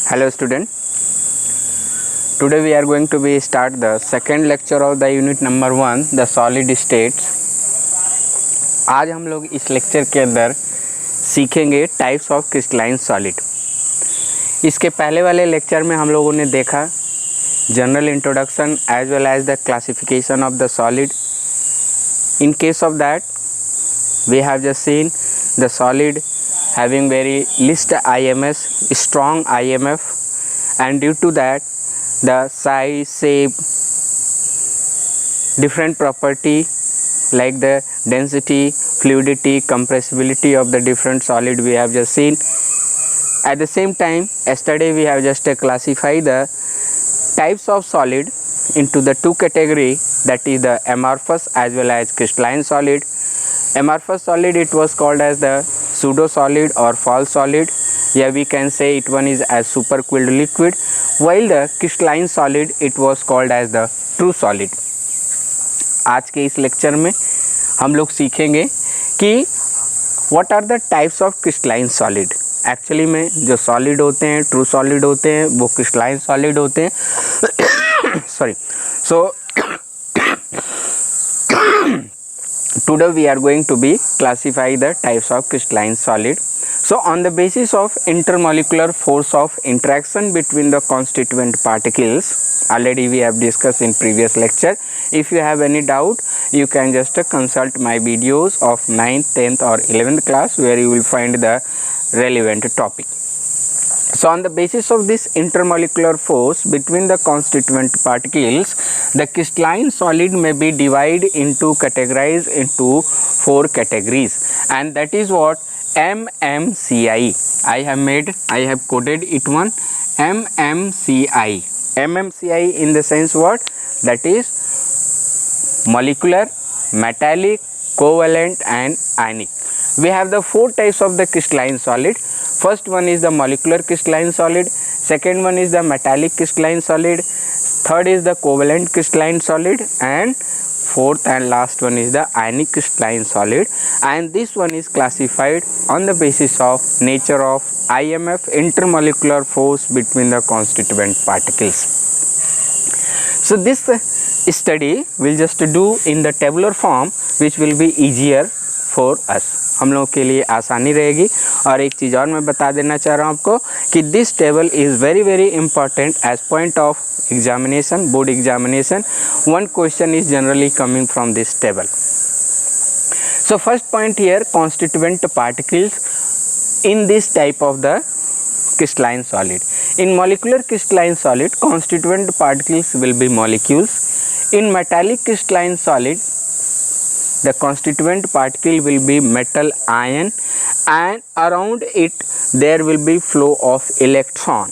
Hello student, today we are going to be start the second lecture of the unit number 1 the solid states. आज हम लोग इस lecture के अंदर सीखेंगे टाइप्स ऑफ क्रिस्टलाइन सॉलिड. इसके पहले वाले लेक्चर में हम लोगों ने देखा general introduction as well as the classification of the solid. In case of that we have just seen the solid having very least IMS, strong IMF, and due to that the size, shape, different property like the density, fluidity, compressibility of the different solid we have just seen. At the same time, yesterday we have just classified the types of solid into the two category, that is the amorphous as well as crystalline solid. Amorphous solid, it was called as the pseudo solid or false solid. Yeah, we can say it one is as supercooled liquid, while the crystalline solid, it was called as the true solid. आज के इस lecture में हम लोग सीखेंगे कि what are the types of crystalline solid. Actually में जो सॉलिड होते हैं, ट्रू सॉलिड होते हैं, वो क्रिस्टलाइन सॉलिड होते हैं. Sorry. So today we are going to be classify the types of crystalline solid. So on the basis of intermolecular force of interaction between the constituent particles, already we have discussed in previous lecture. If you have any doubt, you can just consult my videos of 9th, 10th or 11th class where you will find the relevant topic. So on the basis of this intermolecular force between the constituent particles, the crystalline solid may be divided into categorized into 4 categories, and that is what MMCI. I have coded it one MMCI. MMCI in the sense what? That is molecular, metallic, covalent and ionic. We have the 4 types of the crystalline solid. First one is the molecular crystalline solid, second one is the metallic crystalline solid, third is the covalent crystalline solid, and fourth and last one is the ionic crystalline solid. And this one is classified on the basis of nature of IMF, intermolecular force between the constituent particles. So this study we'll just do in the tabular form, which will be easier for us. हम लोगों के लिए आसानी रहेगी. और एक चीज़ और मैं बता देना चाह रहा हूँ आपको कि this table is very very important as point of examination, board examination. One question is generally coming from this table. So first point here, constituent particles in this type of the crystalline solid. In molecular crystalline solid, constituent particles will be molecules. In metallic crystalline solid, the constituent particle will be metal ion, and around it there will be flow of electron.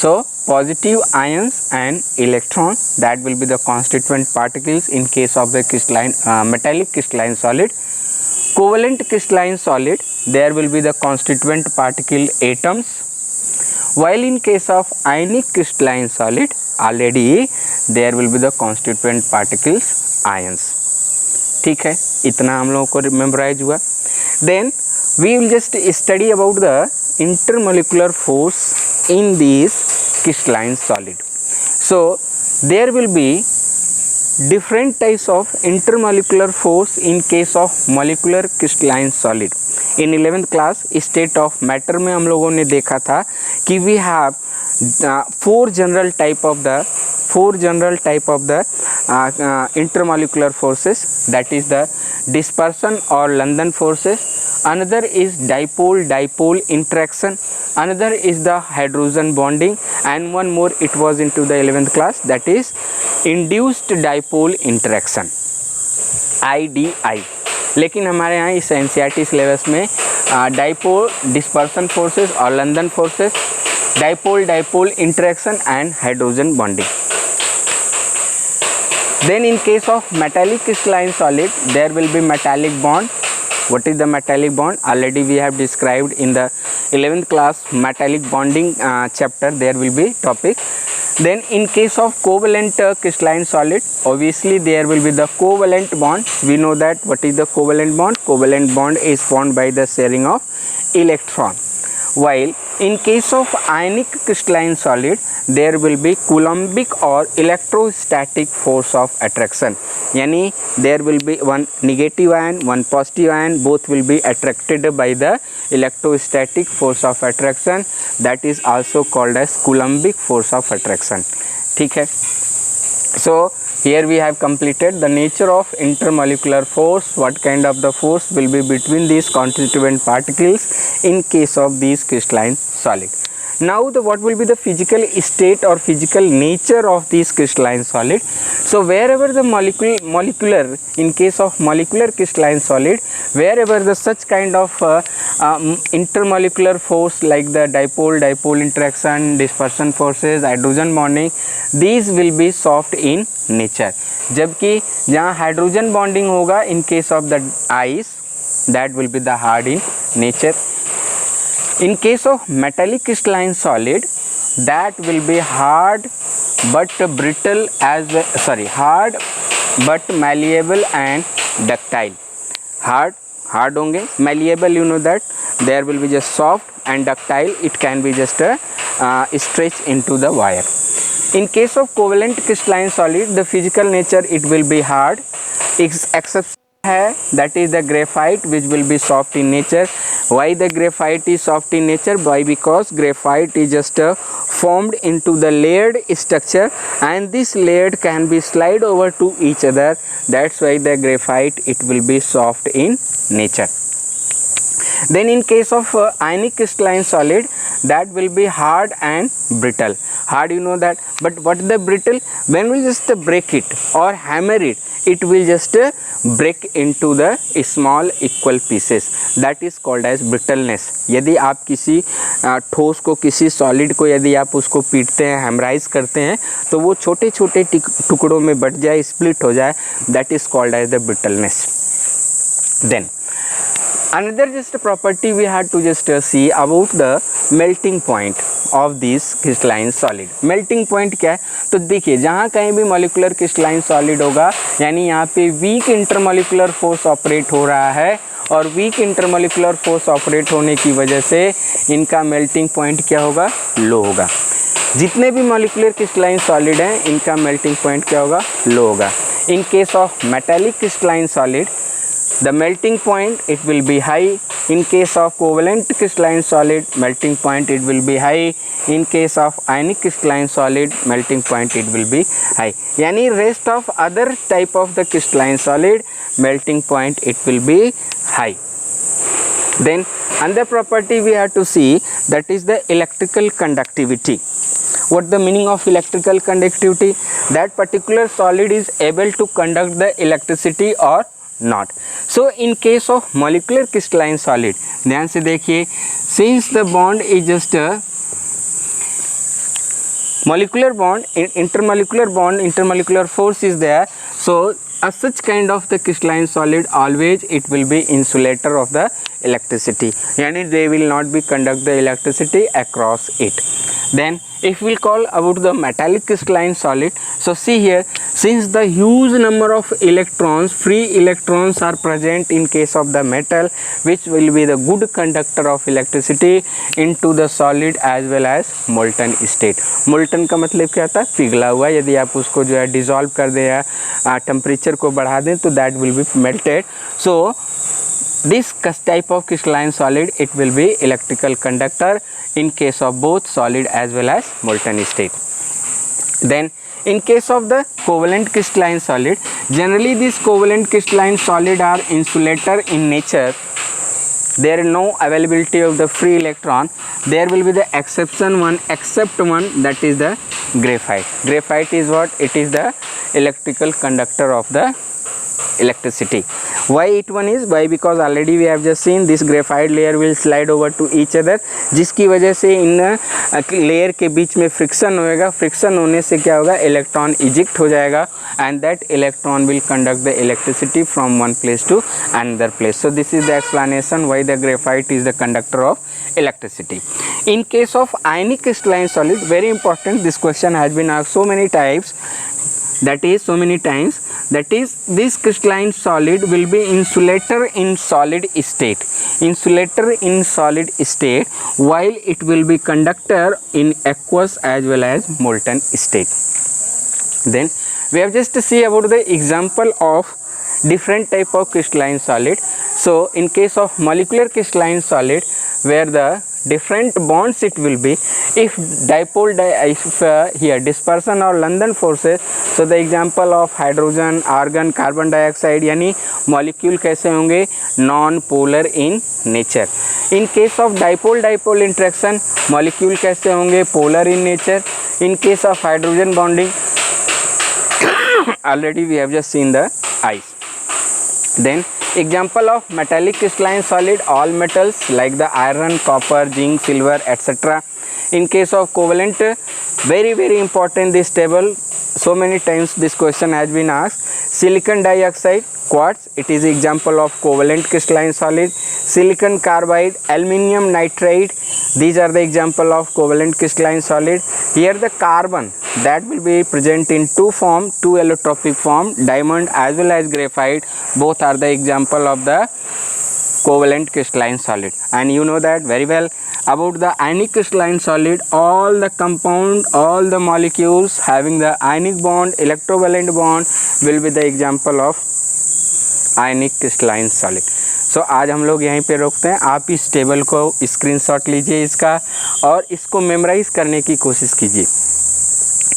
So positive ions and electron, that will be the constituent particles in case of the crystalline metallic crystalline solid. Covalent crystalline solid, there will be the constituent particle atoms, while in case of ionic crystalline solid, already there will be the constituent particles ions. ठीक है, इतना हम लोगों को memorise हुआ. Then we will just study about the intermolecular force in these crystalline solid. So there will be different types of intermolecular force in case of molecular crystalline solid. In 11th class state of matter में हम लोगों ने देखा था कि we have 4 general type of the intermolecular forces, that is the dispersion or London forces. Another is dipole interaction, another is the hydrogen bonding, and one more it was into the 11th class, that is induced dipole interaction, IDI. लेकिन हमारे यहाँ इस NCERT syllabus में dipole dispersion forces और London forces, dipole interaction and hydrogen bonding. Then in case of metallic crystalline solid, there will be metallic bond. What is the metallic bond? Already we have described in the 11th class metallic bonding chapter, there will be topic. Then in case of covalent crystalline solid, obviously there will be the covalent bond. We know that what is the covalent bond? Covalent bond is formed by the sharing of electron. while in case of ionic crystalline solid there will be coulombic or electrostatic force of attraction, यानी there will be one negative ion, one positive ion, both will be attracted by the electrostatic force of attraction, that is also called as coulombic force of attraction. ठीक है. So here we have completed the nature of intermolecular force, what kind of the force will be between these constituent particles in case of these crystalline solid. Now what will be the physical state or physical nature of these crystalline solid. So wherever the molecular in case of molecular crystalline solid, wherever the such kind of intermolecular force like the dipole interaction, dispersion forces, hydrogen bonding, these will be soft in nature. जबकि जहाँ hydrogen bonding होगा in case of the ice, that will be the hard in nature. In case of metallic crystalline solid, that will be hard but brittle as hard but malleable and ductile. Hard होंगे, malleable you know that there will be just soft, and ductile it can be just stretched into the wire. In case of covalent crystalline solid, the physical nature it will be hard. Exception है, that is the graphite which will be soft in nature. Why the graphite is soft in nature? Why? Because graphite is just formed into the layered structure, and this layered can be slide over to each other. That's why the graphite it will be soft in nature. Then in case of ionic crystalline solid, that will be hard and brittle. Hard you know that, but what the brittle? When we just break it or hammer it, it will just break into the small equal pieces. That is called as brittleness. यदि आप किसी ठोस को, किसी solid को यदि आप उसको पीटते हैं, हैमराइज करते हैं, तो वो छोटे छोटे टुकड़ों में बट जाए, स्प्लिट हो जाए, that is called as the brittleness. Then another just property we had to just see about the melting point of this crystalline solid. Melting point क्या है? तो देखिए जहाँ कहीं भी molecular crystalline solid होगा, यानी यहाँ पे weak intermolecular force ऑपरेट हो रहा है, और weak intermolecular force ऑपरेट होने की वजह से इनका melting point क्या होगा? लो होगा. जितने भी molecular crystalline solid हैं, इनका melting point क्या होगा? लो होगा. In case of metallic crystalline solid, the melting point it will be high. In case of covalent crystalline solid, melting point it will be high. In case of ionic crystalline solid, melting point it will be high. यानी rest of other type of the crystalline solid, melting point it will be high. Then another property we have to see, that is the electrical conductivity. What the meaning of electrical conductivity? That particular solid is able to conduct the electricity or not. So in case of molecular crystalline solid, ध्यान से देखिए, since the bond is just a molecular bond, intermolecular force is there, so as such kind of the crystalline solid always it will be insulator of the electricity, yani they will not be conduct the electricity across it. Then if we call about the metallic crystalline solid, so see here, since the huge number of electrons, free electrons are present in case of the metal, which will be the good conductor of electricity into the solid as well as molten state. Molten का मतलब क्या होता है? पिघला हुआ. यदि आप उसको जो है डिसॉल्व कर दें या टेम्परेचर को बढ़ा दें तो that will be melted. So this type of crystalline solid it will be electrical conductor in case of both solid as well as molten state. Then in case of the covalent crystalline solid, generally these covalent crystalline solid are insulator in nature. There is no availability of the free electron. There will be the exception one, except one, that is the graphite. Graphite is what? It is the electrical conductor of the electricity. Why it one is? Why? Because already we have just seen this graphite layer will slide over to each other, जिसकी वजह से in layer के बीच में friction होएगा. Friction होने से क्या होगा? इलेक्ट्रॉन इजेक्ट हो जाएगा, and that electron will conduct the electricity from one place to another place. So this is the explanation why the graphite is the conductor of electricity. In case of ionic crystalline solid, very important, this question has been asked so many times, that is so many times, that is this crystalline solid will be insulator in solid state, while it will be conductor in aqueous as well as molten state. Then we have just to see about the example of different type of crystalline solid. So in case of molecular crystalline solid, where the different bonds it will be, if here dispersion or London forces, so the example of hydrogen, argon, carbon dioxide, यानी molecule कैसे होंगे, non polar in nature. In case of dipole interaction, molecule कैसे होंगे, polar in nature. In case of hydrogen bonding, already we have just seen the ice. Then example of metallic crystalline solid, all metals like the iron, copper, zinc, silver, etc. In case of covalent, very important this table, so many times this question has been asked. Silicon dioxide, quartz, it is example of covalent crystalline solid. Silicon carbide, aluminium nitride, these are the example of covalent crystalline solid. Here the carbon that will be present in two allotropic form, diamond as well as graphite, both are the example of the covalent crystalline solid. And you know that very well about the ionic crystalline solid, all the compound, all the molecules having the ionic bond, electrovalent bond will be the example of ionic crystalline solid. सो आज हम लोग यहीं पे रोकते हैं. आप इस table को स्क्रीनशॉट लीजिए इसका और इसको मेमोराइज करने की कोशिश कीजिए.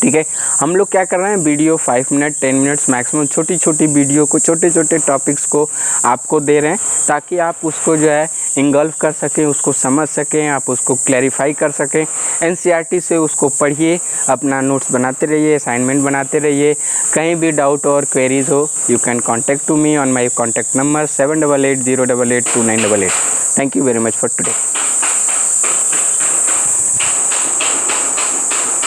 ठीक है, हम लोग क्या कर रहे हैं, वीडियो 5 मिनट 10 मिनट्स मैक्सिमम छोटी वीडियो को, छोटे टॉपिक्स को आपको दे रहे हैं ताकि आप उसको जो है इंगल्फ कर सकें, उसको समझ सकें, आप उसको क्लैरिफाई कर सकें. एनसीईआरटी से उसको पढ़िए, अपना नोट्स बनाते रहिए, असाइनमेंट बनाते रहिए. कहीं भी डाउट और क्वेरीज हो, you can contact to me on my contact number 7880882988. Thank you very much for today.